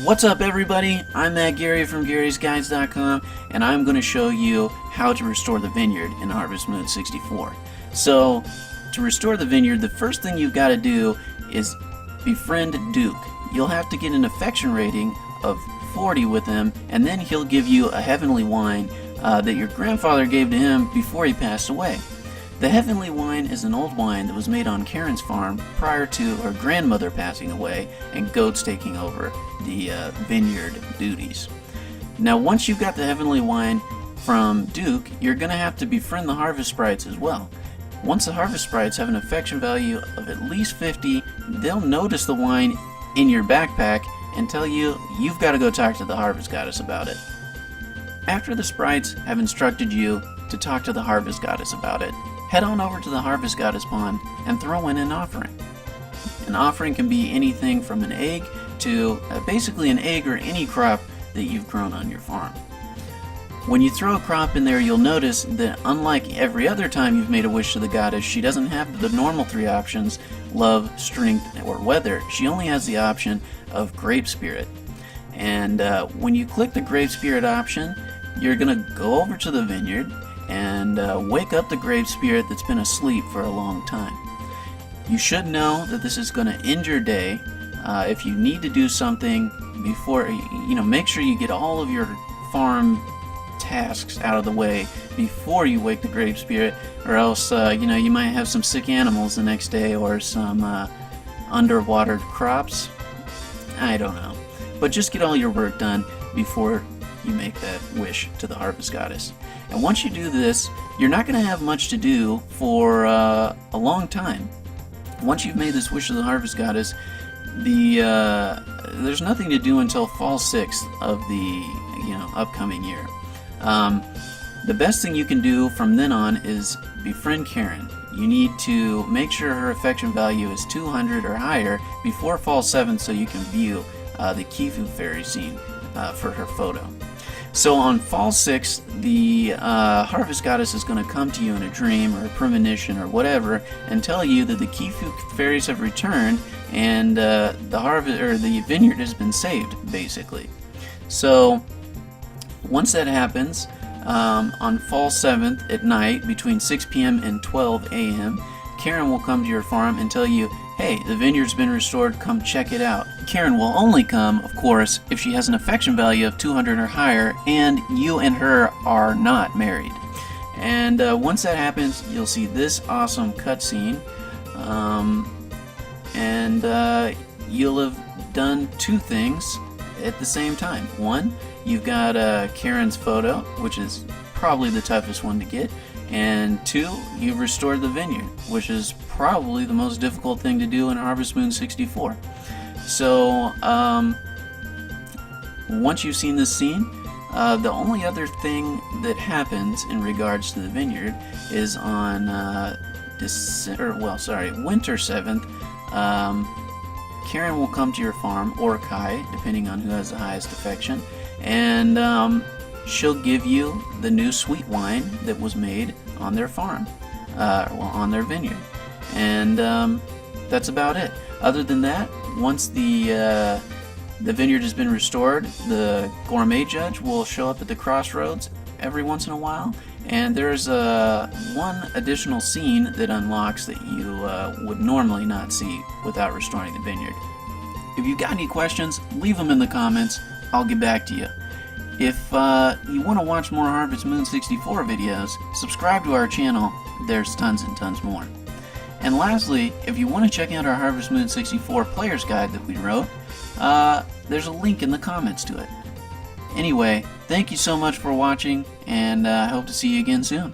What's up everybody, I'm Matt Gary from Gary'sGuides.com, and I'm going to show you how to restore the Vineyard in Harvest Moon 64. So, to restore the Vineyard, the first thing you've got to do is befriend Duke. You'll have to get an affection rating of 40 with him, and then he'll give you a heavenly wine that your grandfather gave to him before he passed away. The heavenly wine is an old wine that was made on Karen's farm prior to her grandmother passing away and goats taking over the vineyard duties. Now once you've got the heavenly wine from Duke, you're going to have to befriend the harvest sprites as well. Once the harvest sprites have an affection value of at least 50, they'll notice the wine in your backpack and tell you you've got to go talk to the harvest goddess about it. After the sprites have instructed you to talk to the harvest goddess about it, head on over to the harvest goddess pond and throw in an offering. An offering can be anything from an egg to basically an egg or any crop that you've grown on your farm. When you throw a crop in there, you'll notice that unlike every other time you've made a wish to the goddess, she doesn't have the normal three options, love, strength, or weather. She only has the option of grape spirit. And when you click the grape spirit option, you're going to go over to the vineyard and wake up the grape spirit that's been asleep for a long time. You should know that this is going to end your day. If you need to do something before, make sure you get all of your farm tasks out of the way before you wake the grape spirit, or else you might have some sick animals the next day or some underwatered crops. I don't know, but just get all your work done before you make that wish to the harvest goddess. And once you do this, you're not going to have much to do for a long time. Once you've made this wish to the harvest goddess, there's nothing to do until fall 6th of the upcoming year. The best thing you can do from then on is befriend Karen. You need to make sure her affection value is 200 or higher before fall 7th so you can view the Kifu fairy scene for her photo. So on fall 6th, the harvest goddess is going to come to you in a dream or a premonition or whatever and tell you that the Kifu fairies have returned and the vineyard has been saved, basically. So once that happens, on fall 7th at night between 6 p.m. and 12 a.m., Karen will come to your farm and tell you, hey, the vineyard's been restored, come check it out. Karen will only come, of course, if she has an affection value of 200 or higher and you and her are not married. And once that happens, you'll see this awesome cutscene, and you'll have done two things at the same time. One, you've got Karen's photo, which is probably the toughest one to get, and two, you've restored the vineyard, which is probably the most difficult thing to do in Harvest Moon 64. So once you've seen this scene, the only other thing that happens in regards to the vineyard is on winter 7th, Karen will come to your farm, or Kai, depending on who has the highest affection, and she'll give you the new sweet wine that was made on their farm, on their vineyard. And that's about it. Other than that, once the vineyard has been restored, the gourmet judge will show up at the crossroads every once in a while, and there's one additional scene that unlocks that you would normally not see without restoring the vineyard. If you've got any questions, leave them in the comments. I'll get back to you. If you want to watch more Harvest Moon 64 videos, subscribe to our channel. There's tons and tons more. And lastly, if you want to check out our Harvest Moon 64 player's guide that we wrote, there's a link in the comments to it. Anyway, thank you so much for watching, and I hope to see you again soon.